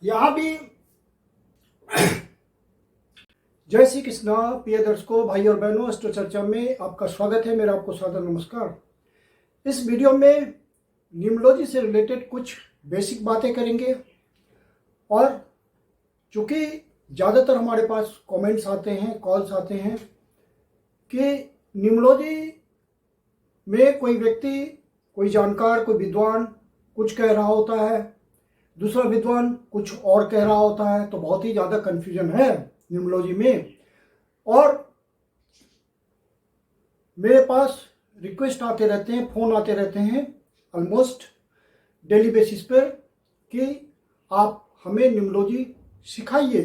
यहाँ भी जय श्री कृष्णा। प्रिय दर्शकों, भाई और बहनों, एस्ट्रो चर्चा में आपका स्वागत है। मेरा आपको सादर नमस्कार। इस वीडियो में न्यूमरोलॉजी से रिलेटेड कुछ बेसिक बातें करेंगे और चूँकि ज़्यादातर हमारे पास कमेंट्स आते हैं, कॉल्स आते हैं कि न्यूमरोलॉजी में कोई व्यक्ति, कोई जानकार, कोई विद्वान कुछ कह रहा होता है, दूसरा विद्वान कुछ और कह रहा होता है, तो बहुत ही ज़्यादा कन्फ्यूजन है न्यूमरोलॉजी में। और मेरे पास रिक्वेस्ट आते रहते हैं, फ़ोन आते रहते हैं ऑलमोस्ट डेली बेसिस पर कि आप हमें न्यूमरोलॉजी सिखाइए।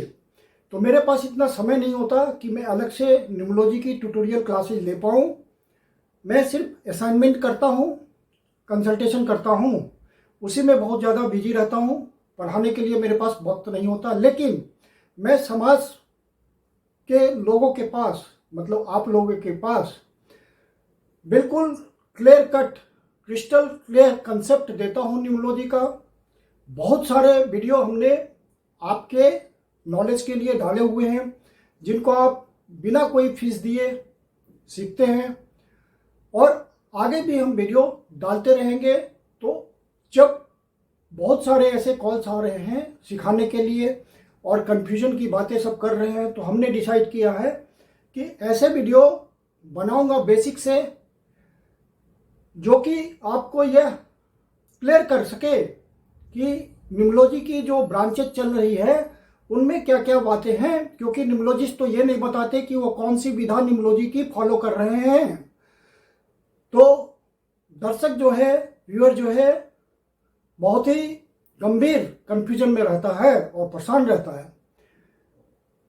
तो मेरे पास इतना समय नहीं होता कि मैं अलग से न्यूमरोलॉजी की ट्यूटोरियल क्लासेज ले पाऊँ। मैं सिर्फ असाइनमेंट करता हूँ, कंसल्टेशन करता हूँ, उसी में बहुत ज़्यादा बिजी रहता हूँ। पढ़ाने के लिए मेरे पास वक्त नहीं होता। लेकिन मैं समाज के लोगों के पास, मतलब आप लोगों के पास बिल्कुल clear cut, crystal clear concept देता हूँ न्यूमरोलॉजी का। बहुत सारे वीडियो हमने आपके नॉलेज के लिए डाले हुए हैं, जिनको आप बिना कोई फीस दिए सीखते हैं, और आगे भी हम वीडियो डालते रहेंगे। तो जब बहुत सारे ऐसे कॉल्स आ रहे हैं सिखाने के लिए और कन्फ्यूजन की बातें सब कर रहे हैं, तो हमने डिसाइड किया है कि ऐसे वीडियो बनाऊंगा बेसिक से, जो कि आपको यह क्लियर कर सके कि न्यूमरोलॉजी की जो ब्रांचेज चल रही है उनमें क्या क्या बातें हैं। क्योंकि न्यूमरोलॉजिस्ट तो ये नहीं बताते कि वो कौन सी विधा न्यूमरोलॉजी की फॉलो कर रहे हैं। तो दर्शक जो है, व्यूअर जो है, बहुत ही गंभीर कंफ्यूजन में रहता है और परेशान रहता है।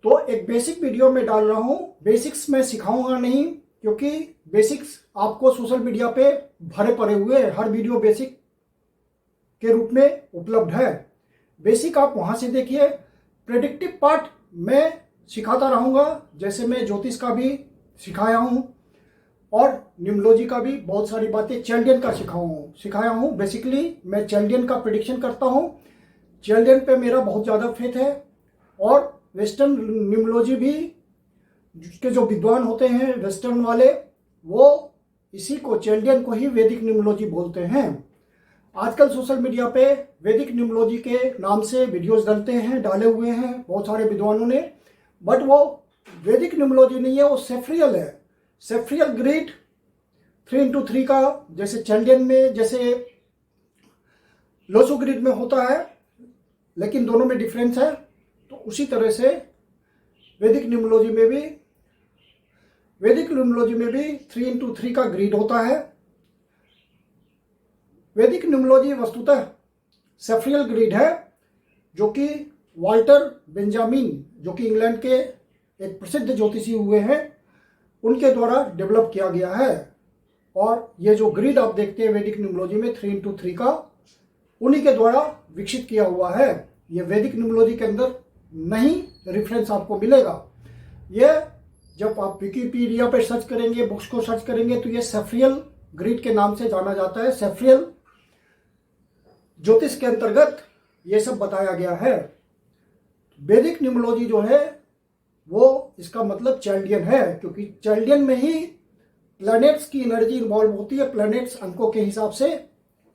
तो एक बेसिक वीडियो में डाल रहा हूँ। बेसिक्स में सिखाऊंगा नहीं, क्योंकि बेसिक्स आपको सोशल मीडिया पे भरे पड़े हुए हैं, हर वीडियो बेसिक के रूप में उपलब्ध है। बेसिक आप वहाँ से देखिए। प्रेडिक्टिव पार्ट मैं सिखाता रहूँगा, जैसे मैं ज्योतिष का भी सिखाया हूँ और न्यूमरोलॉजी का भी बहुत सारी बातें, चैल्डियन का सिखाया हूँ। बेसिकली मैं चैल्डियन का प्रेडिक्शन करता हूँ। चैल्डियन पे मेरा बहुत ज़्यादा फेथ है। और वेस्टर्न न्यूमरोलॉजी भी, जिसके जो विद्वान होते हैं वेस्टर्न वाले, वो इसी को, चैल्डियन को ही वैदिक न्यूमरोलॉजी बोलते हैं। आजकल सोशल मीडिया पे वैदिक न्यूमरोलॉजी के नाम से वीडियोस डाले हुए हैं बहुत सारे विद्वानों ने, बट वो वैदिक न्यूमरोलॉजी नहीं है, वो सेफ्रियल है। सेफ्रियल ग्रिड 3x3 का, जैसे चैल्डियन में, जैसे लोसो ग्रिड में होता है, लेकिन दोनों में डिफरेंस है। तो उसी तरह से वैदिक न्यूमरोलॉजी में भी 3x3 का ग्रिड होता है। वैदिक न्यूमरोलॉजी वस्तुतः सेफ्रियल ग्रिड है, जो कि वाल्टर बेंजामिन, जो कि इंग्लैंड के एक प्रसिद्ध ज्योतिषी हुए हैं, उनके द्वारा डेवलप किया गया है। और ये जो ग्रिड आप देखते हैं वैदिक न्यूमरोलॉजी में 3x3 का, उन्हीं के द्वारा विकसित किया हुआ है। ये वैदिक न्यूमरोलॉजी के अंदर नहीं रेफरेंस आपको मिलेगा। ये जब आप विकिपीडिया पे सर्च करेंगे, बुक्स को सर्च करेंगे, तो ये सेफ्रियल ग्रिड के नाम से जाना जाता है। सेफ्रियल ज्योतिष के अंतर्गत ये सब बताया गया है। वैदिक न्यूमरोलॉजी जो है वो, इसका मतलब चैल्डियन है, क्योंकि चैल्डियन में ही प्लैनेट्स की एनर्जी इन्वॉल्व होती है। प्लैनेट्स अंकों के हिसाब से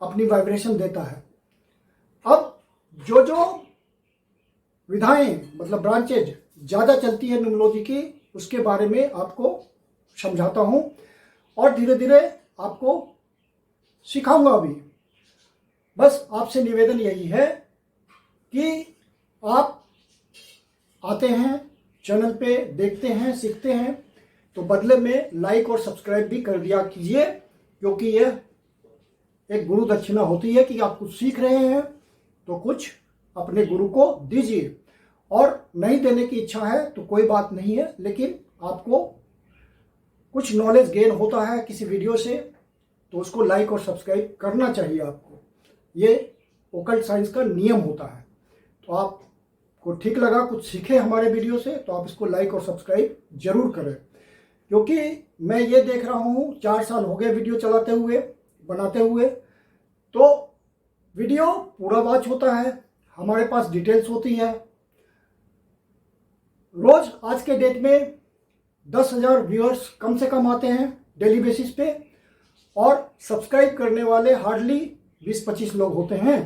अपनी वाइब्रेशन देता है। अब जो विधाएं, मतलब ब्रांचेज ज़्यादा चलती है न्यूमरोलॉजी की, उसके बारे में आपको समझाता हूँ और धीरे धीरे आपको सिखाऊंगा भी। बस आपसे निवेदन यही है कि आप आते हैं चैनल पे, देखते हैं, सीखते हैं, तो बदले में लाइक और सब्सक्राइब भी कर दिया कीजिए, क्योंकि यह एक गुरु दक्षिणा होती है कि आप कुछ सीख रहे हैं तो कुछ अपने गुरु को दीजिए। और नहीं देने की इच्छा है तो कोई बात नहीं है, लेकिन आपको कुछ नॉलेज गेन होता है किसी वीडियो से, तो उसको लाइक और सब्सक्राइब करना चाहिए आपको। ये ओकल्ट साइंस का नियम होता है। तो आपको ठीक लगा, कुछ सीखे हमारे वीडियो से, तो आप इसको लाइक और सब्सक्राइब जरूर करें। क्योंकि मैं ये देख रहा हूँ 4 साल हो गए वीडियो चलाते हुए, बनाते हुए, तो वीडियो पूरा वॉच होता है, हमारे पास डिटेल्स होती है। रोज आज के डेट में 10,000 व्यूअर्स कम से कम आते हैं डेली बेसिस पे, और सब्सक्राइब करने वाले हार्डली 20-25 लोग होते हैं।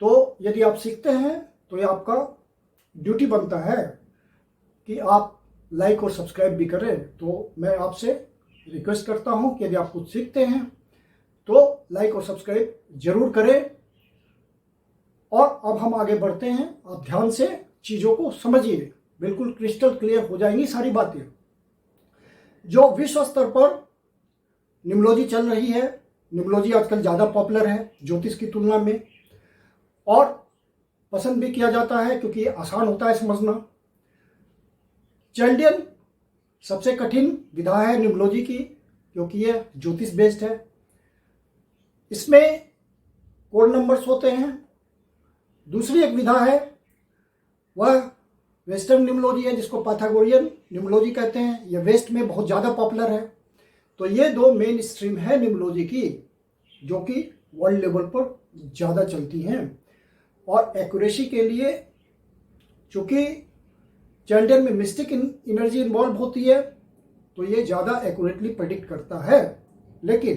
तो यदि आप सीखते हैं तो ये आपका ड्यूटी बनता है कि आप लाइक और सब्सक्राइब भी करें। तो मैं आपसे रिक्वेस्ट करता हूं कि यदि आप कुछ सीखते हैं तो लाइक और सब्सक्राइब जरूर करें। और अब हम आगे बढ़ते हैं। आप ध्यान से चीज़ों को समझिए, बिल्कुल क्रिस्टल क्लियर हो जाएंगी सारी बातें। जो विश्व स्तर पर न्यूमरोलॉजी चल रही है, न्यूमरोलॉजी आजकल ज़्यादा पॉपुलर है ज्योतिष की तुलना में, और पसंद भी किया जाता है क्योंकि ये आसान होता है समझना। चैल्डियन सबसे कठिन विधा है न्यूमरोलॉजी की, क्योंकि ये ज्योतिष बेस्ड है। इसमें कोड नंबर्स होते हैं। दूसरी एक विधा है वह वेस्टर्न न्यूमरोलॉजी है, जिसको पाइथागोरियन न्यूमरोलॉजी कहते हैं। यह वेस्ट में बहुत ज़्यादा पॉपुलर है। तो ये दो मेन स्ट्रीम है न्यूमरोलॉजी की, जो कि वर्ल्ड लेवल पर ज़्यादा चलती हैं। और एक्यूरेसी के लिए, चूँकि चैल्डियन में मिस्टिक एनर्जी इन्वॉल्व होती है, तो ये ज़्यादा एक्यूरेटली प्रेडिक्ट करता है। लेकिन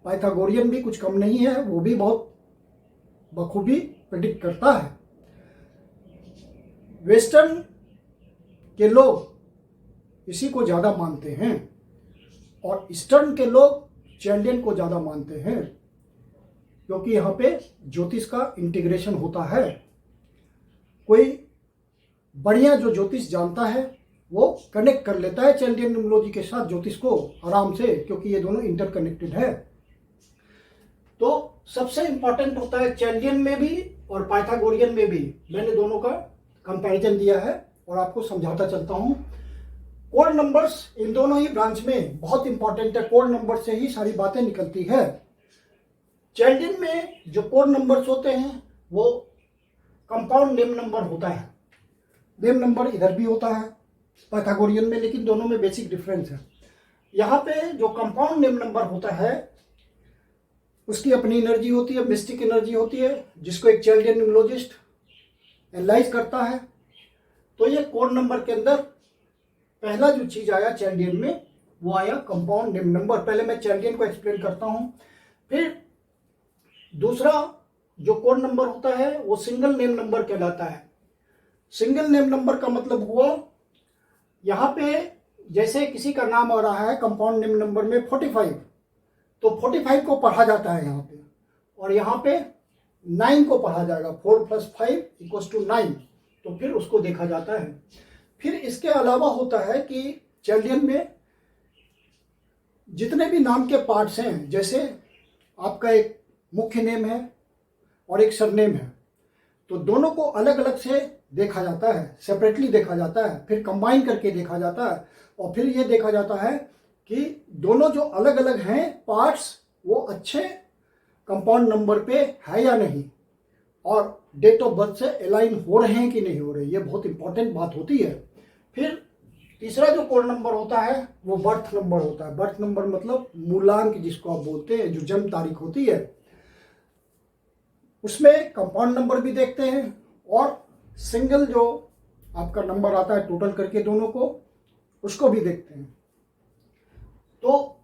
पाइथागोरियन भी कुछ कम नहीं है, वो भी बहुत बखूबी प्रेडिक्ट करता है। वेस्टर्न के लोग इसी को ज़्यादा मानते हैं और ईस्टर्न के लोग चैल्डियन को ज़्यादा मानते हैं, क्योंकि यहाँ पे ज्योतिष का इंटीग्रेशन होता है। कोई बढ़िया जो ज्योतिष जानता है वो कनेक्ट कर लेता है चैल्डियन न्यूमरोलॉजी के साथ ज्योतिष को आराम से, क्योंकि ये दोनों इंटरकनेक्टेड है। तो सबसे इंपॉर्टेंट होता है चैल्डियन में भी और पाइथागोरियन में भी। मैंने दोनों का कंपैरिजन दिया है और आपको समझाता चलता हूँ। कोड नंबर्स इन दोनों ही ब्रांच में बहुत इंपॉर्टेंट है। कोड नंबर से ही सारी बातें निकलती है। चैल्डियन में जो कोड नंबर्स होते हैं वो कंपाउंड नेम नंबर होता है। नेम नंबर इधर भी होता है पाइथागोरियन में, लेकिन दोनों में बेसिक डिफरेंस है। यहाँ पे जो कंपाउंड नेम नंबर होता है उसकी अपनी एनर्जी होती है, मिस्टिक एनर्जी होती है, जिसको एक चैल्डियन न्यूमरोलॉजिस्ट एनालाइज करता है। तो ये कोड नंबर के अंदर पहला जो चीज आया चैल्डियन में वो आया कंपाउंड नेम नंबर। पहले मैं चैल्डियन को एक्सप्लेन करता हूँ। फिर दूसरा जो कोड नंबर होता है वो सिंगल नेम नंबर कहलाता है। सिंगल नेम नंबर का मतलब हुआ, यहाँ पे जैसे किसी का नाम आ रहा है कंपाउंड नेम नंबर में 45, तो 45 को पढ़ा जाता है यहाँ पे, और यहाँ पे 9 को पढ़ा जाएगा। 4 + 5 = 9, तो फिर उसको देखा जाता है। फिर इसके अलावा होता है कि चैल्डियन में जितने भी नाम के पार्ट्स हैं, जैसे आपका एक मुख्य नेम है और एक सरनेम है, तो दोनों को अलग अलग से देखा जाता है, सेपरेटली देखा जाता है, फिर कंबाइन करके देखा जाता है, और फिर ये देखा जाता है कि दोनों जो अलग अलग हैं पार्ट्स वो अच्छे कंपाउंड नंबर पे है या नहीं, और डेट ऑफ बर्थ से अलाइन हो रहे हैं कि नहीं हो रहे। ये बहुत इंपॉर्टेंट बात होती है। फिर तीसरा जो कोड नंबर होता है वो बर्थ नंबर होता है। बर्थ नंबर मतलब मूलांक जिसको आप बोलते हैं, जो जन्म तारीख होती है, उसमें कंपाउंड नंबर भी देखते हैं और सिंगल जो आपका नंबर आता है टोटल करके दोनों को, उसको भी देखते हैं। तो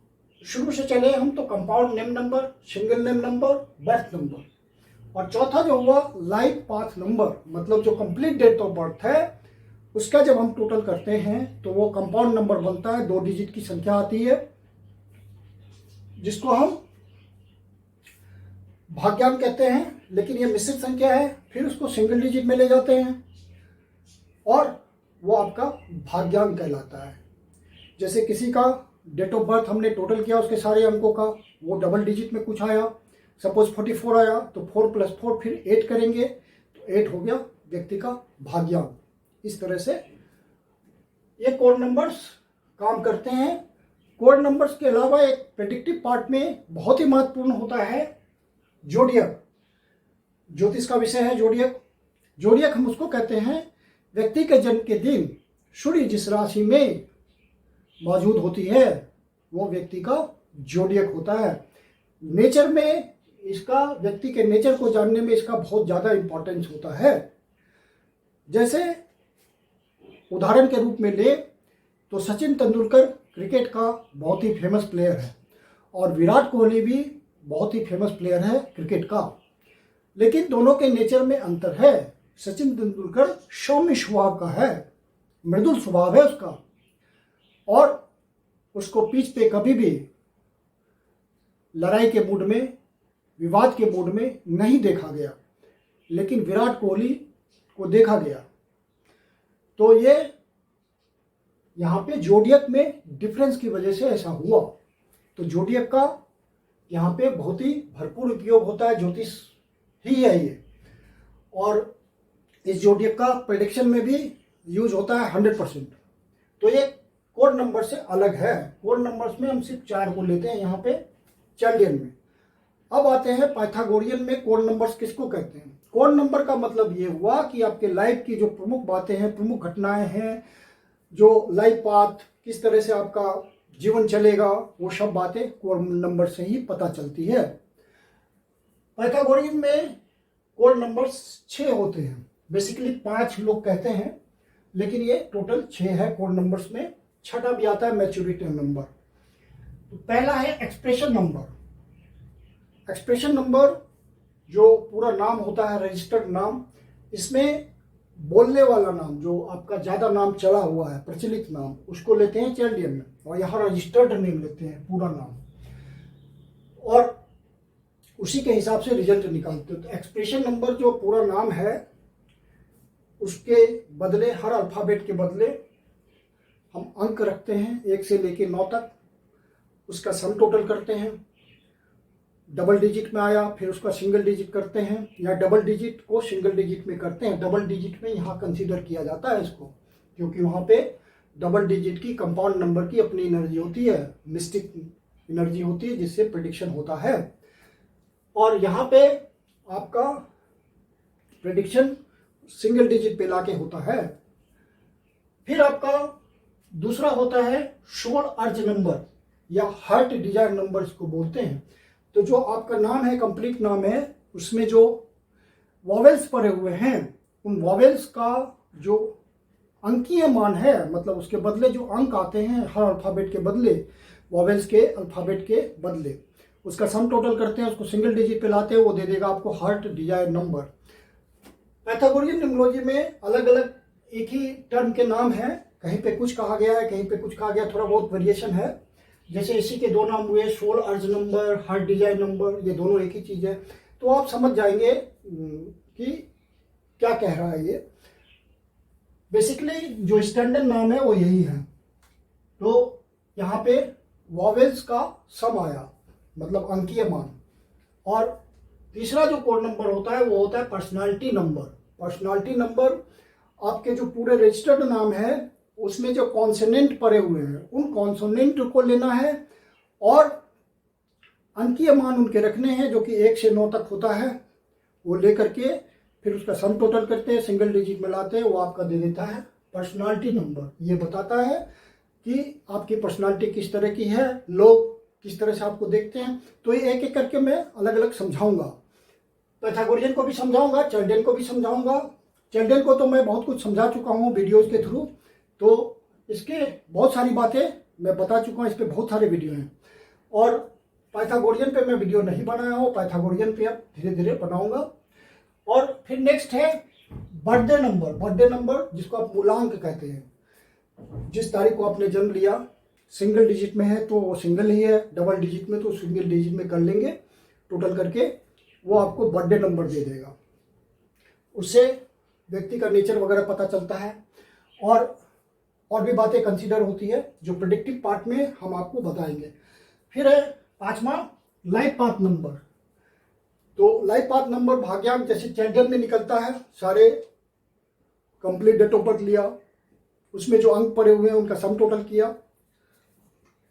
शुरू से चले हम तो compound name number, single name number, birth number, और चौथा जो हुआ लाइफ पाथ नंबर, मतलब जो कंप्लीट डेट ऑफ बर्थ है उसका जब हम टोटल करते हैं तो वो कंपाउंड नंबर बनता है। 2 डिजिट की संख्या आती है जिसको हम भाग्यांक कहते हैं, लेकिन ये मिश्रित संख्या है। फिर उसको सिंगल डिजिट में ले जाते हैं और वो आपका भाग्यांक कहलाता है। जैसे किसी का डेट ऑफ बर्थ हमने टोटल किया उसके सारे अंकों का, वो डबल डिजिट में कुछ आया, सपोज 44 आया, तो 4 + 4 फिर 8 करेंगे तो 8 हो गया व्यक्ति का भाग्यांक। इस तरह से ये कोड नंबर्स काम करते हैं। कोड नंबर्स के अलावा एक प्रेडिक्टिव पार्ट में बहुत ही महत्वपूर्ण होता है जोडियक। ज्योतिष का विषय है जोडियक। जोडियक हम उसको कहते हैं व्यक्ति के जन्म के दिन सूर्य जिस राशि में मौजूद होती है वो व्यक्ति का जोडियक होता है। नेचर में इसका व्यक्ति के नेचर को जानने में इसका बहुत ज़्यादा इम्पोर्टेंस होता है। जैसे उदाहरण के रूप में ले तो सचिन तेंदुलकर क्रिकेट का बहुत ही फेमस प्लेयर है और विराट कोहली भी बहुत ही फेमस प्लेयर है क्रिकेट का, लेकिन दोनों के नेचर में अंतर है। सचिन तेंदुलकर सौम्य स्वभाव का है, मृदुल स्वभाव है उसका, और उसको पिच पे कभी भी लड़ाई के मूड में, विवाद के मूड में नहीं देखा गया, लेकिन विराट कोहली को देखा गया। तो ये यहाँ पे जोडियक में डिफरेंस की वजह से ऐसा हुआ। तो जोडियक का यहाँ पे बहुत ही भरपूर उपयोग होता है, ज्योतिष ही है ये, और इस जोडियक का प्रेडिक्शन में भी यूज होता है 100%। तो ये कोड नंबर से अलग है। कोड नंबर्स में हम सिर्फ 4 को लेते हैं यहाँ पे चार्लियन में। अब आते हैं पाइथागोरियन में कोड नंबर्स किसको कहते हैं। कोड नंबर का मतलब ये हुआ कि आपके लाइफ की जो प्रमुख बातें हैं, प्रमुख घटनाएं हैं, जो लाइफ पाथ, किस तरह से आपका जीवन चलेगा, वो सब बातें कोड नंबर से ही पता चलती है। पाइथागोरियन में कोड नंबर्स 6 होते हैं। बेसिकली 5 लोग कहते हैं, लेकिन ये टोटल 6 है कोड नंबर्स में। छठा भी आता है मैच्योरिटी नंबर। तो पहला है एक्सप्रेशन नंबर। एक्सप्रेशन नंबर जो पूरा नाम होता है, रजिस्टर्ड नाम, इसमें बोलने वाला नाम, जो आपका ज़्यादा नाम चला हुआ है, प्रचलित नाम, उसको लेते हैं चार्लियन में, और यहाँ रजिस्टर्ड नेम लेते हैं, पूरा नाम, और उसी के हिसाब से रिजल्ट निकालते हैं। तो एक्सप्रेशन नंबर जो पूरा नाम है, उसके बदले, हर अल्फ़ाबेट के बदले हम अंक रखते हैं 1 से लेके 9 तक, उसका सम टोटल करते हैं। डबल डिजिट में आया, फिर उसका सिंगल डिजिट करते हैं, या डबल डिजिट को सिंगल डिजिट में करते हैं। डबल डिजिट में यहाँ कंसीडर किया जाता है इसको, क्योंकि वहाँ पे डबल डिजिट की, कंपाउंड नंबर की अपनी एनर्जी होती है, मिस्टिक एनर्जी होती है, जिससे प्रेडिक्शन होता है। और यहाँ पे आपका प्रेडिक्शन सिंगल डिजिट पे लाके होता है। फिर आपका दूसरा होता है सोल अर्ज नंबर, या हार्ट डिजायर नंबर इसको बोलते हैं। तो जो आपका नाम है, कंप्लीट नाम है, उसमें जो वॉवेल्स पड़े हुए हैं, उन वॉवेल्स का जो अंकीय मान है, मतलब उसके बदले जो अंक आते हैं हर अल्फ़ाबेट के बदले, वॉवेल्स के अल्फ़ाबेट के बदले, उसका सम टोटल करते हैं, उसको सिंगल डिजिट पे लाते हैं, वो दे देगा आपको heart Dzire number. Pythagorean numerology में अलग अलग एक ही टर्म के नाम हैं, कहीं पे कुछ कहा गया है, कहीं पे कुछ कहा गया, थोड़ा बहुत वेरिएशन है। जैसे इसी के 2 नाम हुए, सोल अर्ज नंबर, हार्ट डिजायर नंबर, ये दोनों एक ही चीज़ है। तो आप समझ जाएंगे कि क्या कह रहा है ये। बेसिकली जो स्टैंडर्ड नाम है वो यही है। तो यहाँ पे वॉवेल्स का सम आया, मतलब अंकीय मान। और तीसरा जो कोड नंबर होता है वो होता है पर्सनालिटी नंबर। पर्सनालिटी नंबर आपके जो पूरे रजिस्टर्ड नाम है, उसमें जो कॉन्सोनेंट पड़े हुए हैं, उन कॉन्सोनेंट को लेना है और अंकीय मान उनके रखने हैं, जो कि 1 से 9 तक होता है। वो लेकर के फिर उसका सम टोटल करते हैं, सिंगल डिजिट में लाते हैं, वो आपका दे देता है पर्सनालिटी नंबर। ये बताता है कि आपकी पर्सनालिटी किस तरह की है, लोग किस तरह से आपको देखते हैं। तो ये एक एक करके मैं अलग अलग समझाऊंगा। पाइथागोरियन को भी समझाऊंगा, चार्लियन को भी समझाऊंगा। चार्लियन को तो मैं बहुत कुछ समझा चुका हूँ वीडियोज़ के थ्रू, तो इसके बहुत सारी बातें मैं बता चुका हूँ, इस पर बहुत सारे वीडियो हैं। और पाइथागोरियन पे मैं वीडियो नहीं बनाया हूँ, पाइथागोरियन पे अब धीरे धीरे बनाऊंगा। और फिर नेक्स्ट है बर्थडे नंबर। बर्थडे नंबर जिसको आप मूलांक कहते हैं, जिस तारीख को आपने जन्म लिया, सिंगल डिजिट में है तो वो सिंगल ही है, डबल डिजिट में तो सिंगल डिजिट में कर लेंगे टोटल करके, वो आपको बर्थडे नंबर दे देगा। उससे व्यक्ति का नेचर वगैरह पता चलता है, और भी बातें कंसीडर होती है जो प्रेडिक्टिव पार्ट में हम आपको बताएंगे। फिर है 5वां लाइफ पाथ नंबर। तो लाइफ पाथ नंबर भाग्यांक जैसे चार्लियन में निकलता है, सारे कंप्लीट डेट ऑफ बर्थ लिया, उसमें जो अंक पड़े हुए हैं उनका सम टोटल किया,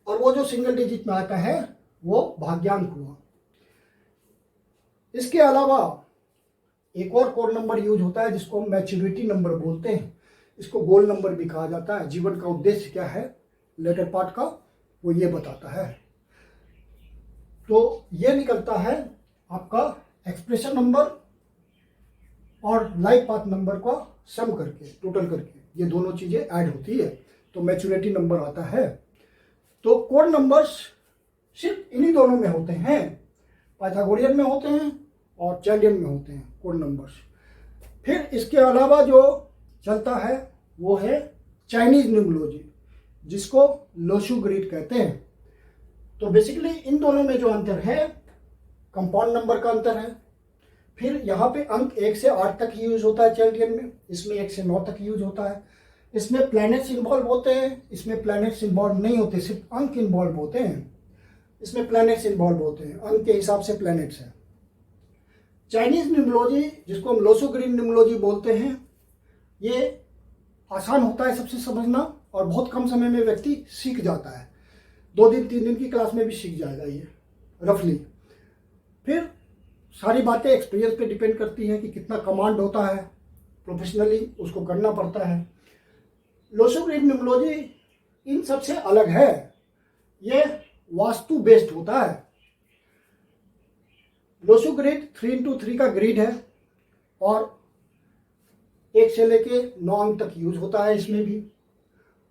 और वो जो सिंगल डिजिट में आता है वो भाग्यांक हुआ। इसके अलावा एक और कोड नंबर यूज होता है जिसको हम मैच्योरिटी नंबर बोलते हैं। इसको गोल नंबर भी कहा जाता है। जीवन का उद्देश्य क्या है लेटर पार्ट का, वो ये बताता है। तो ये निकलता है आपका एक्सप्रेशन नंबर और लाइफ पाथ नंबर का सम करके, टोटल करके ये दोनों चीज़ें ऐड होती है तो मैच्योरिटी नंबर आता है। तो कोड नंबर्स सिर्फ इन्हीं दोनों में होते हैं, पाइथागोरियन में होते हैं और चैंडियन में होते हैं कोड नंबर्स। फिर इसके अलावा जो चलता है वो है चाइनीज न्यूमरोलॉजी, जिसको लोशु ग्रिड कहते हैं। तो बेसिकली इन दोनों में जो अंतर है, कंपाउंड नंबर का अंतर है। फिर यहाँ पे अंक 1 से 8 तक यूज होता है चैंडियन में, इसमें 1 से 9 तक यूज होता है। इसमें प्लैनेट्स इन्वॉल्व होते हैं, इसमें प्लैनेट्स इन्वॉल्व नहीं होते, सिर्फ अंक इन्वॉल्व होते हैं। इसमें प्लैनेट्स इन्वॉल्व होते हैं, अंक के हिसाब से प्लैनेट्स हैं। चाइनीज न्यूमरोलॉजी, जिसको हम लोशु ग्रिड न्यूमरोलॉजी बोलते हैं, ये आसान होता है सबसे समझना और बहुत कम समय में व्यक्ति सीख जाता है। 2 दिन 3 दिन की क्लास में भी सीख जाएगा ये रफली। फिर सारी बातें एक्सपीरियंस पे डिपेंड करती है कि कितना कमांड होता है, प्रोफेशनली उसको करना पड़ता है। लोशु ग्रिड न्यूमरोलॉजी इन सबसे अलग है, ये वास्तु बेस्ड होता है। लोशु ग्रिड 3x3 का ग्रिड है और 1 से लेके 9 अंक तक यूज होता है इसमें भी,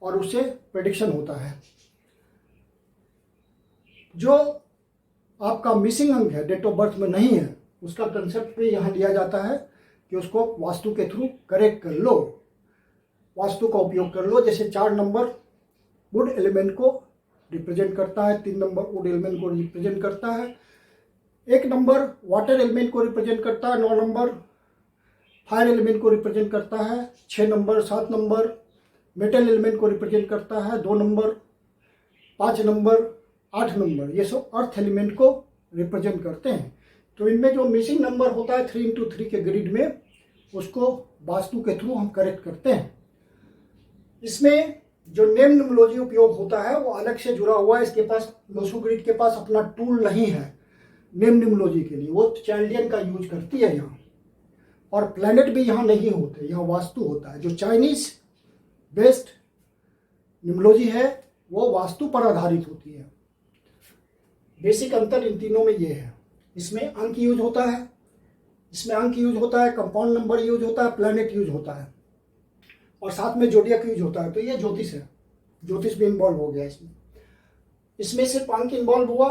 और उससे प्रेडिक्शन होता है। जो आपका मिसिंग अंक है, डेट ऑफ बर्थ में नहीं है, उसका कंसेप्ट भी यहाँ लिया जाता है कि उसको वास्तु के थ्रू करेक्ट कर लो, वास्तु का उपयोग कर लो। जैसे 4 नंबर वुड एलिमेंट को रिप्रेजेंट करता है, 3 नंबर वुड एलिमेंट को रिप्रेजेंट करता है, 1 नंबर वाटर एलिमेंट को रिप्रेजेंट करता है, 9 नंबर फायर एलिमेंट को रिप्रेजेंट करता है, 6 नंबर 7 नंबर मेटल एलिमेंट को रिप्रेजेंट करता है, 2 नंबर 5 नंबर 8 नंबर ये सब अर्थ एलिमेंट को रिप्रेजेंट करते हैं। तो इनमें जो मिसिंग नंबर होता है 3x3 के ग्रिड में, उसको वास्तु के थ्रू हम करेक्ट करते हैं। इसमें जो नेम न्यूमरोलॉजी उपयोग होता है वो अलग से जुड़ा हुआ है। इसके पास, लोशु ग्रिड के पास अपना टूल नहीं है नेम न्यूमरोलॉजी के लिए, वो चैंडियन का यूज करती है यहाँ। और प्लैनेट भी यहाँ नहीं होते, यहाँ वास्तु होता है। जो चाइनीज बेस्ड न्यूमरोलॉजी है वो वास्तु पर आधारित होती है। बेसिक अंतर इन तीनों में ये है। इसमें अंक यूज होता है, इसमें अंक यूज होता है, कंपाउंड नंबर यूज होता है, प्लैनेट यूज होता है और साथ में जोडियक यूज होता है। तो ये ज्योतिष है, ज्योतिष भी इन्वॉल्व हो गया इसमें। इसमें सिर्फ अंक इन्वॉल्व हुआ,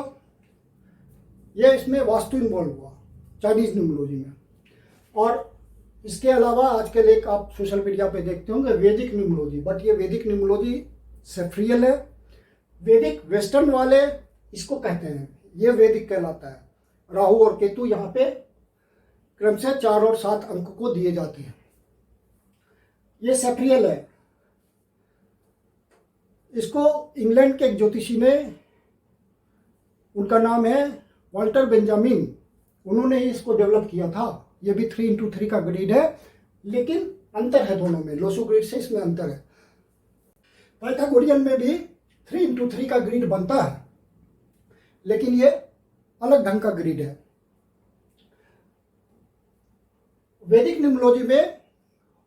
ये इसमें वास्तु इन्वॉल्व हुआ चाइनीज न्यूमरोलॉजी में। और इसके अलावा आजकल एक आप सोशल मीडिया पे देखते होंगे वैदिक न्यूमरोलॉजी, बट ये वैदिक न्यूमरोलॉजी सेफ्रियल है। वैदिक वेस्टर्न वाले इसको कहते हैं, ये वैदिक कहलाता है। राहु और केतु यहाँ पे क्रमशः 4 और 7 अंक को दिए जाते हैं। ये सेफ्रियल है। इसको इंग्लैंड के एक ज्योतिषी ने, उनका नाम है वाल्टर बेंजामिन, उन्होंने ही इसको डेवलप किया था। ये भी 3x3 का ग्रिड है, लेकिन अंतर है दोनों में, लोशु ग्रिड से इसमें अंतर है। पाइथागोरियन में भी 3x3 का ग्रिड बनता है, लेकिन ये अलग ढंग का ग्रिड है। वैदिक न्यूमरोलॉजी में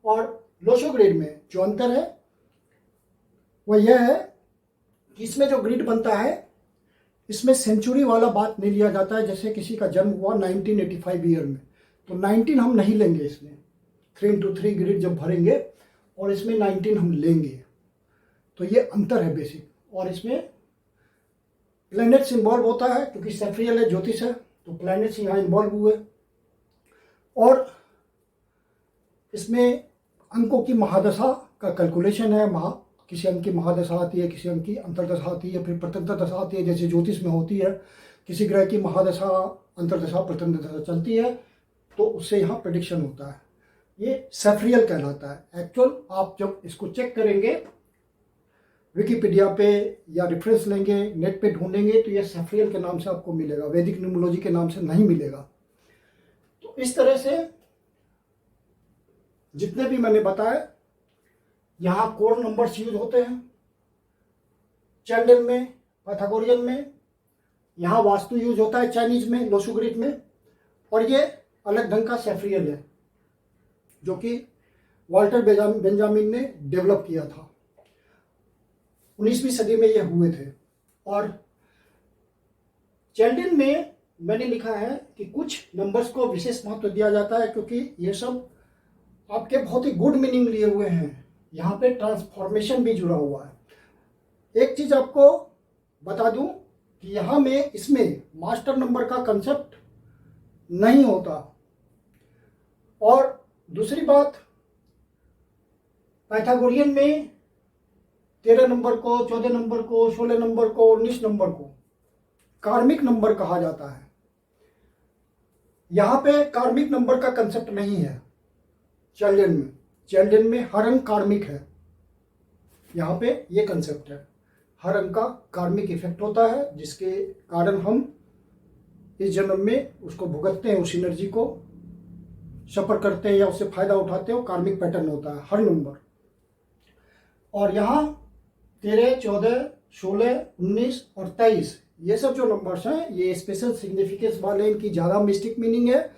और लोशु ग्रिड में जो अंतर है वो यह है कि इसमें जो ग्रिड बनता है, इसमें सेंचुरी वाला बात नहीं लिया जाता है। जैसे किसी का जन्म हुआ 1985 ईयर में, तो 19 हम नहीं लेंगे इसमें। 3x3 ग्रिड जब भरेंगे और इसमें 19 हम लेंगे, तो ये अंतर है बेसिक। और इसमें प्लैनेट्स इन्वॉल्व होता है, क्योंकि सेफ्रियल है, ज्योतिष है, तो प्लैनेट्स यहाँ इन्वॉल्व हुए। और इसमें अंकों की महादशा का कैलकुलेशन है। किसी अंक की महादशा आती है, किसी अंक की अंतर्दशा आती है, फिर प्रत्यंतर दशा आती है, जैसे ज्योतिष में होती है। किसी ग्रह की महादशा, अंतर्दशा, प्रत्यंतर दशा चलती है, तो उससे यहाँ प्रेडिक्शन होता है। ये सेफ्रियल कहलाता है। एक्चुअल आप जब इसको चेक करेंगे विकिपीडिया पे या रेफरेंस लेंगे, नेट पे ढूंढेंगे, तो ये सेफ्रियल के नाम से आपको मिलेगा, वैदिक न्यूमरोलॉजी के नाम से नहीं मिलेगा। तो इस तरह से जितने भी मैंने बताया, यहाँ कोड नंबर्स यूज होते हैं चैंडियन में, पाइथागोरियन में। यहाँ वास्तु यूज होता है चाइनीज में, लोशु ग्रिड में। और ये अलग ढंग का सेफ्रियल है, जो कि वाल्टर बेंजामिन ने डेवलप किया था। 19वीं सदी में ये हुए थे। और चैंडियन में मैंने लिखा है कि कुछ नंबर्स को विशेष महत्व दिया जाता है क्योंकि ये सब आपके बहुत ही गुड मीनिंग लिए हुए हैं। यहाँ पे ट्रांसफॉर्मेशन भी जुड़ा हुआ है। एक चीज़ आपको बता दूं कि यहाँ में इसमें मास्टर नंबर का कंसेप्ट नहीं होता। और दूसरी बात, पाइथागोरियन में 13 नंबर को, 14 नंबर को, 16 नंबर को, 19 नंबर को कार्मिक नंबर कहा जाता है। यहाँ पे कार्मिक नंबर का कंसेप्ट नहीं है चाइल्डियन में हर अंक कार्मिक है। यहाँ पे ये कंसेप्ट है, हर अंक का कार्मिक इफेक्ट होता है जिसके कारण हम इस जन्म में उसको भुगतते हैं, उस एनर्जी को सफर करते हैं या उससे फायदा उठाते हैं। वो कार्मिक पैटर्न होता है हर नंबर। और यहाँ 13, 14, 16, 19 और 23 ये सब जो नंबर्स हैं ये स्पेशल सिग्निफिकेंस वाले, इनकी ज़्यादा मिस्टिक मीनिंग है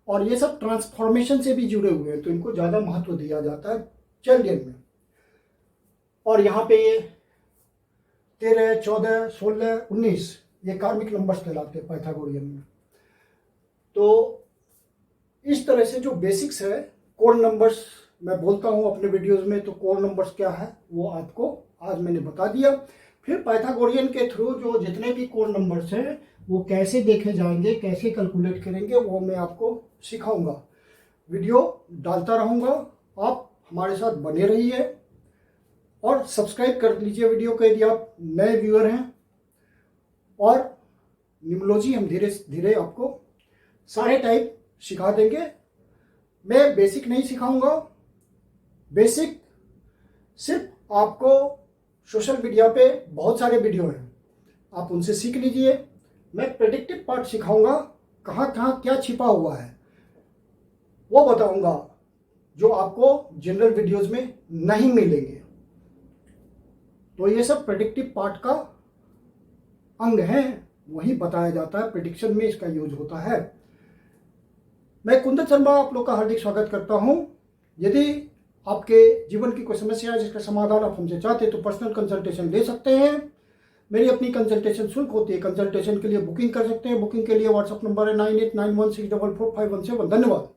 और ये सब ट्रांसफॉर्मेशन से भी जुड़े हुए हैं, तो इनको ज़्यादा महत्व दिया जाता है चाइल्डियन में। और यहाँ पे 13, 14, 16, 19 ये कार्मिक नंबर्स कहलाते हैं पाइथागोरियन में। तो इस तरह से जो बेसिक्स है, कोड नंबर्स मैं बोलता हूँ अपने वीडियोस में, तो कोड नंबर्स क्या है वो आपको आज मैंने बता दिया। फिर पाइथागोरियन के थ्रू जो जितने भी कोड नंबर्स हैं वो कैसे देखे जाएंगे, कैसे कैलकुलेट करेंगे, वो मैं आपको सिखाऊंगा। वीडियो डालता रहूँगा, आप हमारे साथ बने रहिए और सब्सक्राइब कर लीजिए वीडियो को यदि आप नए व्यूअर हैं। और न्यूमरोलॉजी हम धीरे धीरे आपको सारे टाइप सिखा देंगे। मैं बेसिक नहीं सिखाऊंगा, बेसिक सिर्फ आपको सोशल मीडिया पे बहुत सारे वीडियो हैं, आप उनसे सीख लीजिए। मैं प्रेडिक्टिव पार्ट सिखाऊंगा, कहाँ कहाँ क्या छिपा हुआ है वो बताऊंगा, जो आपको जनरल वीडियोस में नहीं मिलेंगे। तो ये सब प्रेडिक्टिव पार्ट का अंग है, वही बताया जाता है, प्रेडिक्शन में इसका यूज होता है। मैं कुंदन शर्मा आप लोग का हार्दिक स्वागत करता हूं। यदि आपके जीवन की कोई समस्या है जिसका समाधान आप हमसे चाहते हैं तो पर्सनल कंसल्टेशन ले सकते हैं। मेरी अपनी कंसल्टेशन शुल्क होती है, कंसल्टेशन के लिए बुकिंग कर सकते हैं। बुकिंग के लिए व्हाट्सएप नंबर है 9891644517। धन्यवाद।